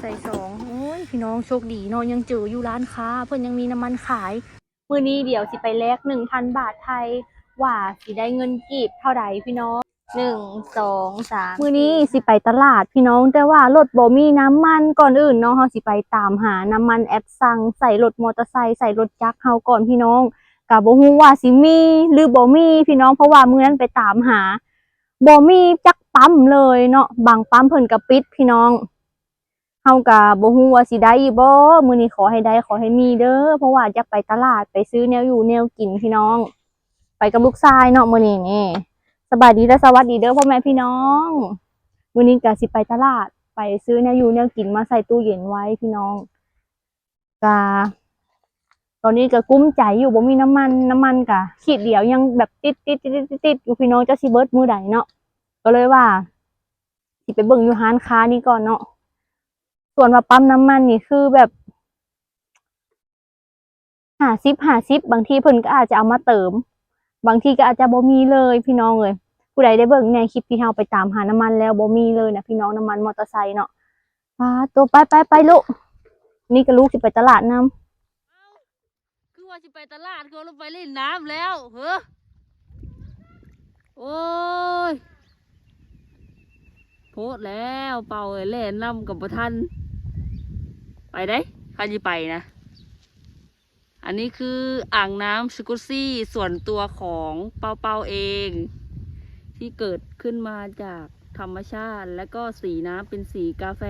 ใส่สองโอ้ยพี่น้องโชคดีเนาะยังเจออยู่ร้านค้าเพิ่นยังมีน้ำมันขายมื้อนี้เดี๋ยวสิไปแลก1,000 บาทไทยว่าสิได้เงินกีบเท่าใดพี่น้อง1 2 3มื้อนี้สิไปตลาดพี่น้องแต่ว่ารถบ่มีน้ำมันก่อนอื่นเนาะเฮาสิไปตามหาน้ำมันแอดซังใส่รถมอเตอร์ไซค์ใส่รถจักรเฮาก่อนพี่น้องก็บ่ฮู้ว่าสิมีหรือบ่มีพี่น้องเพราะว่ามื้อนั้นไปตามหาบ่มีจักปั๊มเลยเนาะบางปั๊มเพิ่นก็ปิดพี่น้อง เฮาก็บ่ฮู้ว่าสิได้อีบ่มื้อนี้ขอให้ได้ขอให้มีเด้อเพราะว่าอยากไปตลาดไปซื้อแนวอยู่แนวกินพี่น้องไปกับลูกชายเนาะมื้อนี้นี่สบายดีและสวัสดีเด้อพ่อแม่พี่น้องมื้อนี้ก็สิไปตลาดไปซื้อแนวอยู่แนวกินมาใส่ตู้เย็นไว้พี่น้องก็ตอนนี้ก็กุ้มใจอยู่บ่มีน้ำมันก็ขีดเดียวยังแบบติดอยู่พี่น้องจะสิเบิดมื้อใดเนาะก็เลยว่าสิไปเบิ่งอยู่ร้านค้านี่ก่อนเนาะส่วนว่าปั๊มน้ำมันนี่คือแบบ50บางทีเพิ่นก็อาจจะเอามาเติมบางทีก็อาจจะบ่มีเลยพี่น้องเอ้ยผู้ใดได้เบิ่งในคลิปที่เราไปตามหาน้ำมันแล้วบ่มีเลยนะพี่น้องน้ำมันมอเตอร์ไซค์เนาะตัวไปลูกนี่ก็ลูกสิไปตลาดนำคือว่าจะไปตลาดเขาลงไปเล่นน้ำแล้วเฮ้อโอ้ยโพดแล้วเป่าเล่นน้ำกับประทันไปได้ใครจะไปนะอันนี้คืออ่างน้ำสกุซี่ส่วนตัวของเป่าเองที่เกิดขึ้นมาจากธรรมชาติแล้วก็สีน้ำเป็นสีกาแฟ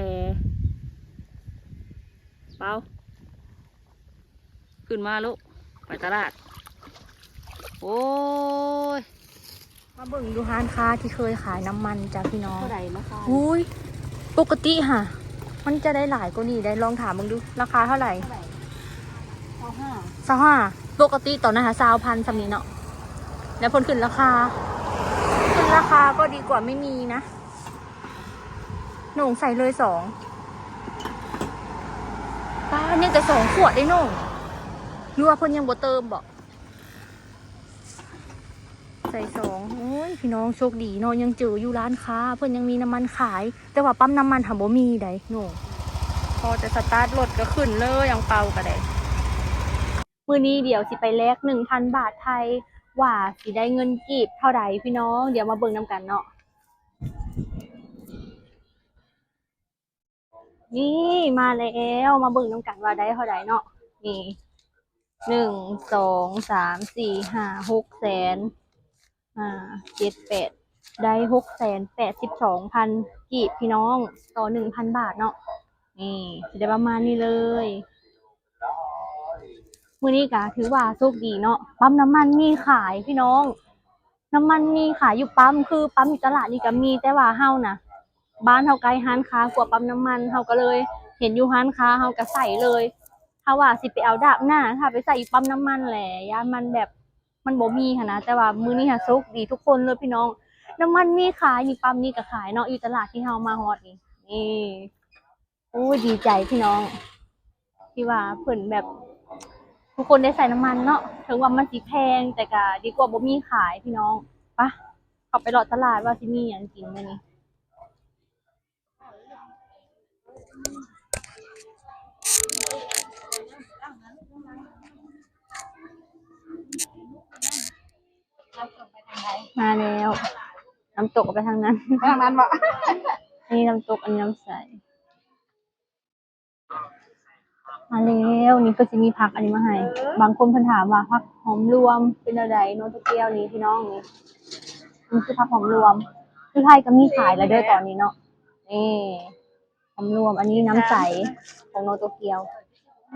เป่าขึ้นมาลูกไปตลาดโอ้ยมาเบิ่งดูร้านค้าที่เคยขายน้ำมันจ้ะพี่น้องเท่าไหร่ราคาอุ้ยปกติค่ะมันจะได้หลายกว่านี้ได้ลองถามมึงดูราคาเท่าไหร่25ปกติตอนนั้นหา20,000สำนี้เนาะแล้วผลขึ้นราคาก็ดีกว่าไม่มีนะหนุ่งใส่เลยป้าเนี่ยแต่2 ขวดได้หนุ่งหรือว่าเพิ่นยังบ่เติมบ่ใส่โอ้ยพี่น้องโชคดีเนาะยังเจออยู่ร้านค้าเพิ่นยังมีน้ำมันขายแต่ว่าปั๊มน้ำมันหาบ่มีได้หนุ่งพอจะสตาร์ทรถก็ขึ้นเลยยังเป่าก็ได้มื้อนี้เดี๋ยวสิไปแลก1,000 บาทไทยว่าสิได้เงินกีบเท่าใดพี่น้องเดี๋ยวมาเบิ่งนำกันเนาะนี่มาแล้วมาเบิ่งนำกันว่าได้เท่าใดเนาะนี่1 2 3 4 5 6 แสน7 8ได้682,000กีบพี่น้องต่อ1,000 บาทเนาะนี่สิได้ประมาณนี้เลยมื้อนี้ก็ถือว่าโชคดีเนาะปั๊มน้ำมันมีขายพี่น้องน้ำมันมีขายอยู่ปั๊มคือปั๊มอยู่ตลาดนี่ก็มีแต่ว่าเฮานะบ้านเฮาไกลร้านค้ากว่าปั๊มน้ำมันเฮาก็เลยเห็นอยู่ร้านค้าเฮาก็ใส่เลยถ้าว่าสิไปเอาดาบหน้าถ้าไปใส่อยู่ปั๊มน้ำมันแหละย่านมันแบบมันบ่มีค่ะนะแต่ว่ามื้อนี้ค่ะโชคดีทุกคนเลยพี่น้องน้ำมันมีขายนี่ปั๊มนี่ก็ขายเนาะอยู่ตลาดที่เฮามาฮอดนี่โอ้ยดีใจพี่น้องที่ว่าเพิ่นแบบทุกคนได้ใส่น้ำมันเนาะถึงว่ามันสิแพงแต่ก็ดีกว่าบ่มีขายพี่น้องปะเข้าไปเลาะตลาดว่าสิมีหยังกินมื้อนี้มาแล้วน้ำตกไปทางนั้นบ่ นี่น้ำตกอันนี้น้ำใสมาแล้วนี่ก็จะมีผักอันนี้มาให้บางคนเพิ่นถามว่าผักหอมรวมเป็นอะไรโนตเกียวนี่พี่น้องนี่มันคือผักหอมรวมที่ไทยก็มีขายแล้วเด้อตอนนี้เนาะนี่หอมรวมอันนี้น้ำใสของโนโตเกียว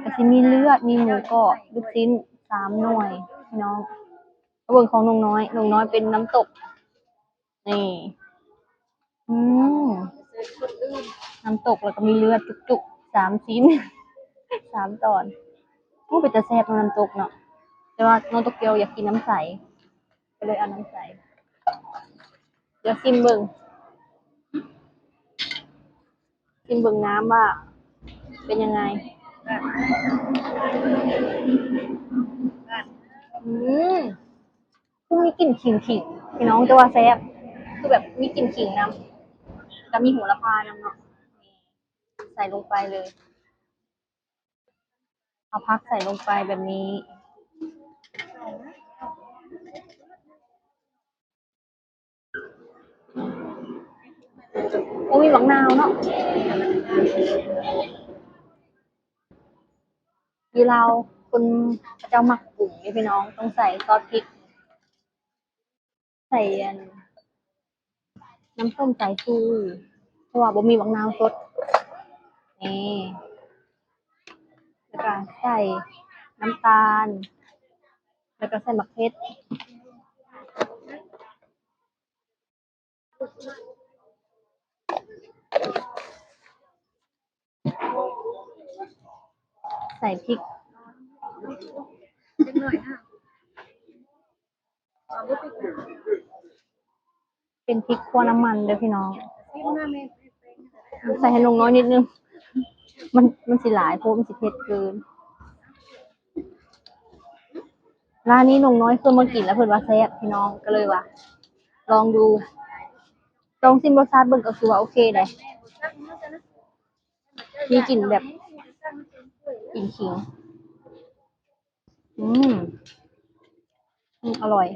ก็จะมีเลือดมีหมูกรอบลูกชิ้น3 หน่วยพี่น้องเบิ่งของน้องน้อยเป็นน้ำตกนี่อืมน้ำตกแล้วก็มีเลือดจุกๆ3 ชิ้น3 ตอนโอ้เป็นตาแซ่บน้ำตกเนาะแต่ว่าโนโตเกียวอยากกินน้ำใสก็เลยเอาน้ำใสเดี๋ยวชิมเบิ่งน้ำว่าเป็นยังไงอืมคือมีกลิ่นขิงพี่น้องแต่ว่าแซ่บคือแบบมีกลิ่นขิงน้ำแล้วมีโหระพาน้ำเนาะใ ส่ลงไปเลยเอาพักใส่ลงไปแบบนี้โอ้มีบักนาวเนาะยีเราคนเจ้าหมักกลุ่มนี่พี่น้องต้องใส่ซอสพริกใส่น้ำส้มสายชูเพราะว่าบ่มีบักนาวสดนี่แล้วก็ใส่น้ำตาลแล้วก็ใส่มะเขือใส่พริกเป็นพริกขั่วน้ำมันเด้อพี่น้องใส่ให้ลงน้อยนิดนึงมันสิหลายเพราะมันสิเผ็ดเกินร้านนี้ลงน้อยเพิ่นมากินแล้วเพิ่นว่าแซ่บพี่น้องก็เลยว่าลองดูลองชิมรสชาติเบิ่งก็คือว่าโอเคเลยมีกลิ่นแบบกลิ่นขิงอร่อย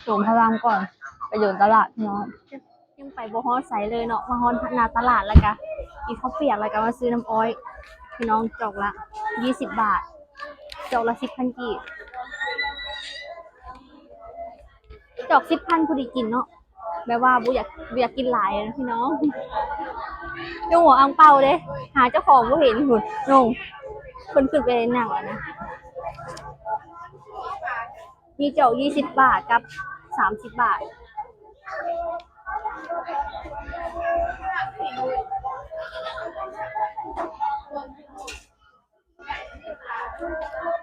โสมพลังก่อนไปเดินตลาดพี่น้องยังไปบ่ฮอดไสเลยเนาะมาฮอดหน้าตลาดแล้วก็กินข้าวเปียกแล้วก็มาซื้อน้ำอ้อยพี่น้องจอกละ20 บาทจอกละ10,000 กีบจอก10,000พอดีกินเนาะแบบว่าบ่อยากกินหลายนะพี่น้องดูหัวอังเปาเด้หาเจ้าของบ่เห็นหุ่นนงเพิ่นขึ้นไปในหนังแล้วนะมีจอก20 บาทกับ30 บาท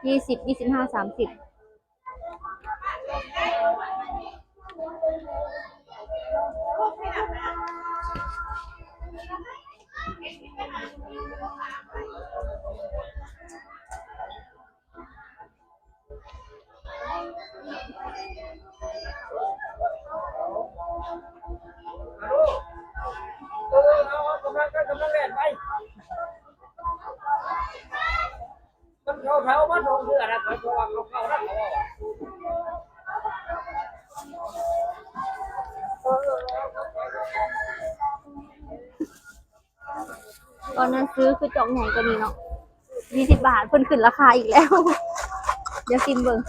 20 25 30เขามาลงเรือนะเขาว่าเขาได้ตอนนั้นซื้อคือจอกใหญ่กว่านี้เนาะ20 บาทเพิ่นขึ้นราคาอีกแล้วเดี๋ยวกินเบิ่ง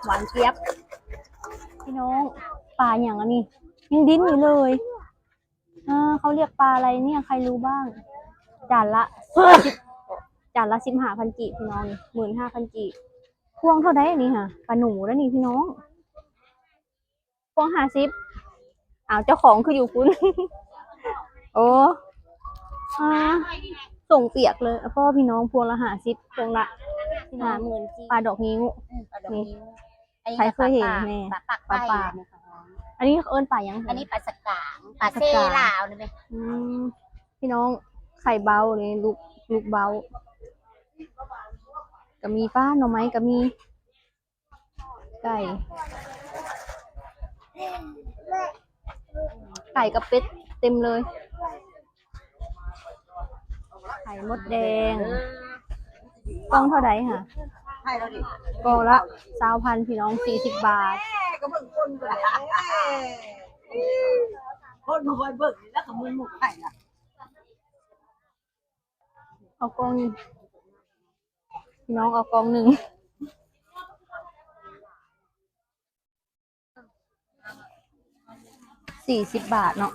หวานเจี๊ยบพี่น้องปลาอย่างอันนี้ยังดิ้นอยู่เลยเขาเรียกปลาอะไรเนี่ยใครรู้บ้างจานละ15,000 กีบพี่น้อง15,000 กีบพวงเท่าไหร่อันนี้ค่ะปลาหนูแล้วนี่พี่น้องพวง50เจ้าของคืออยู่คุณ โอ้ส่งเปียกเลยพ่อพี่น้องพวงละ50พวงละ50,000ปลาดอกนิ้วนี่ใครเคยเห็นแม่ปลาอันนี้เอิ้นปลายังอันนี้ปลาสกางปลาเซ่ลาวนี่ไหมพี่น้องไข่เบาเลยลูกเบาก็มีป้าหน่อไม้ก็มีไก่กับเป็ดเต็มเลยไข่มดแดงกล่องเท่าไหร่ค่ะกล่องละ20,000พี่น้อง40 บาทก็เบิ่งคนเบิ่งคนคอยเบิ่งแล้วก็มือหมุกไข่ล่ะเอากล่องพี่น้องเอากล่องหนึ่ง40 บาทเนาะ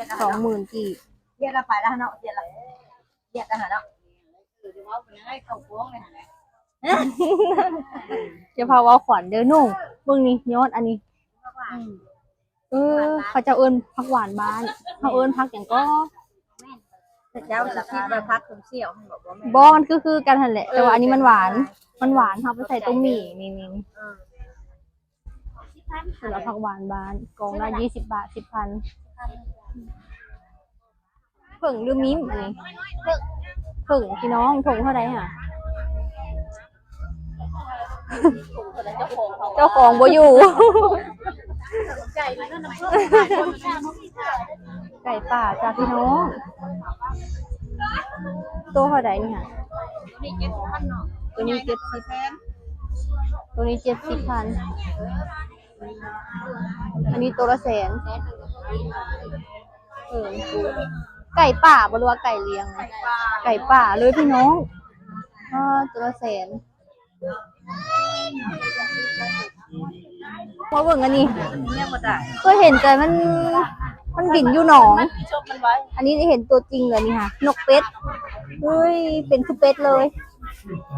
20,000 กีบเรียกละไปแล้วเนาะเรียกละเนาะจะพาว่าขวัญเด้อนุ่งเบิ่งนี่ยอดอันนี้เขาจะเอิ้นผักหวานบ้านเขาเอิ้นผักอย่างก็เจ้าสกิดแบบพักเสี่ยวบอกว่าบ่มันคือกันนั่นแหละแต่ว่าอันนี้มันหวานเขาไปใส่ต้มหมี่นี่สำหรับผักหวานบ้านกล่องละ20 บาท 10,000เพิ่งลืมมิ้มอันนี้ ถึงพี่น้องถุงเท่าไหร่อ่ะ เจ้าของบ่อยู่ ไก่มันนั่นน้ำผึ้ง ไก่ป่าจ้าพี่น้องตัวเท่าไหร่นี่ค่ะ นี่เจ็ดพันเนาะ ตัวนี้70 แพง ตัวนี้70,000อันนี้ตัวละแสนไก่ป่าบ่รู้ว่าไก่เลี้ยงนะไก่ป่าเลยพี่น้องตัวละแสนมาเบิ่งอันนี้ เนี่ยบ่ได้ ก็เห็นแต่มันบินอยู่หนอง ชอบมันไว้ อันนี้เห็นตัวจริงเลยนี่ค่ะ นกเป็ดเฮ้ยเป็นคือเป็ดเลย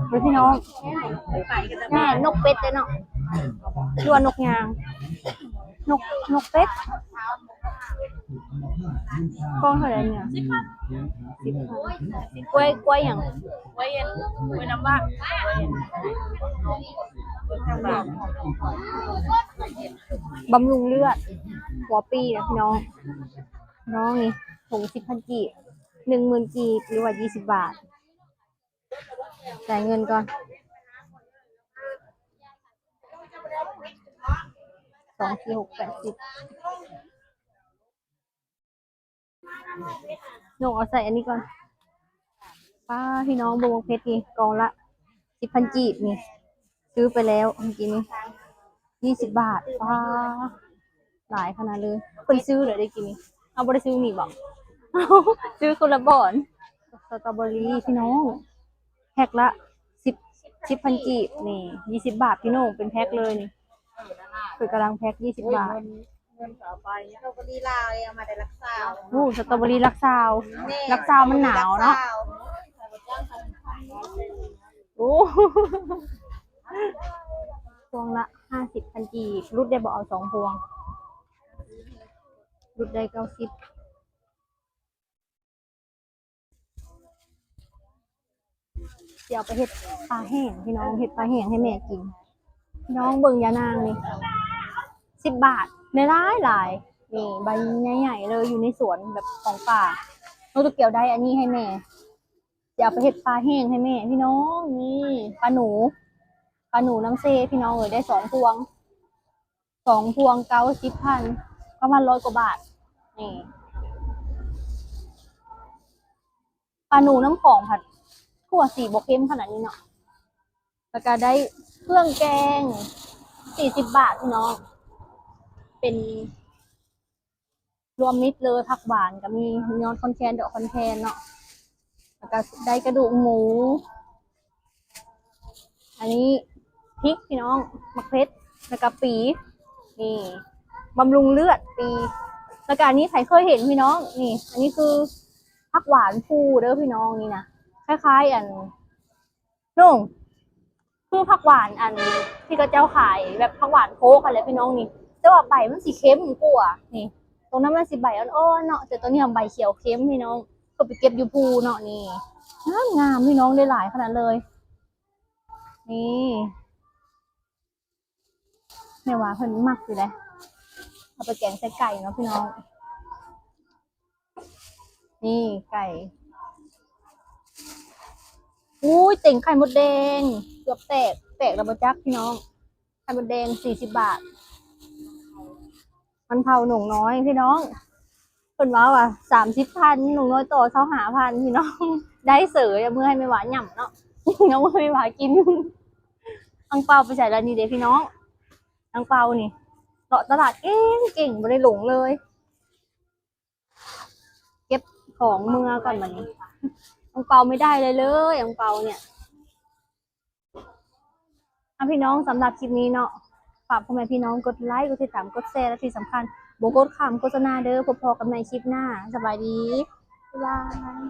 เฮ้ยพี่น้อง ไก่กัน แม่นกเป็ดเลยเนาะยัวนกยาง นกเป็ดกล้องเท่าไหร่เนี่ย10,000กล้วยอย่าง ไว้เย็นไว้น้ำบ้านทางบ้าน บำรุงเลือดหัวปีนะพี่น้อง น้องนี่ถุง10,000 กีบ10,000 กีบหรือว่า20 บาทจ่ายเงินก่อน24680หนูเอาใส่อันนี้ก่อนป้าพี่น้องบวงเพชรนี่กองละ10,000 กีบนี่ ซื้อไปแล้วเมื่อกี้นี่20 บาทป้าหลายขนาดเลยคนซื้อเหรอได้กินนี่เอาบ่ได้ซื้อนี่บอก ซื้อคนละบ่อนสตรอเบอรี่พี่น้องแพ็คละ10,000 กีบนี่20 บาทพี่น้องเป็นแพ็คเลยนี่คือกำลังแพ็ค20 บาท เงินต่อไปเราก็ลีลาเลยเอามาได้รักษา โอ้สตรอเบอรี่รักซาวมันหนาวเนาะโอ้ พวงละ50,000 กีบรุดได้บ่เอา2 พวงรุดได้90เดี๋ยวไปเฮ็ดปลาแห้งพี่น้องเฮ็ดปลาแห้งให้แม่กินพี่น้องเบิ่งยานางนี่10 บาทได้หลายนี่ใบใหญ่ๆเลยอยู่ในสวนแบบของป่าน้องตุ๊กเกียวได้อันนี้ให้แม่เดี๋ยวไปเฮ็ดปลาแห้งให้แม่พี่น้องนี่ปลาหนูน้ำเซพี่น้องเอ้ยได้2 พวง90,000ประมาณ100 กว่าบาทนี่ปลาหนูน้ำของผัดทั่วสีบ่เค็มขนาดนี้เนาะแล้วก็ได้เครื่องแกง40 บาทพี่น้องเป็นรวมมิตรเลยผักหวานก็มียอดคอนแคนดอกคอนแคนเนาะแล้วก็ได้กระดูกหมูอันนี้พริกพี่น้องมะเขือแล้วก็ปีนี่บำรุงเลือดปีแล้วก็อันนี้ใครเคยเห็นพี่น้องนี่อันนี้คือผักหวานฟูเด้อพี่น้องนี่นะคล้ายๆอันนุ่งคือผักหวานอันที่กระเจ้าขายแบบผักหวานโค้กอะไรพี่น้องนี่แต่ว่าใบมันสีเข้มกว่านี่ตรงนั้นมันสีใบอ่อนๆเนาะแต่ตัวนี้ใบเขียวเข้มพี่น้องก็ไปเก็บอยู่ภูเนาะนี่งามพี่น้องได้หลายขนาดเลยนี่แม่ว่าเพิ่นมักอยู่เลยเอาไปแกงใส่ไก่เนาะพี่น้องนี่ไก่อุ้ยเต่งไข่มดแดงเกือบแตกระบจักพี่น้องไข่มดแดง40 บาทมันเผาหนุ่งน้อยพี่น้องคนว่าว่ะ30,000หนุ่งน้อยต่อ25,000พี่น้องได้เสยเมื่อให้ไม่หวานหย่ำเนาะเงาไม่หวานกินอังเปาไปใส่แล้วนี่เด้พี่น้องอังเปานี่เลาะตลาดเก่งไม่ได้หลงเลยเก็บของเมื่อก่อนมันอังเปาไม่ได้เลยอังเปาเนี่ยพี่น้องสำหรับคลิปนี้เนาะฝากพ่อแม่พี่น้องกดไลค์กดติดตามกดแชร์และที่สำคัญโบกดคำโฆษณาเด้อพบกันในคลิปหน้าสบายดีบ๊ายบาย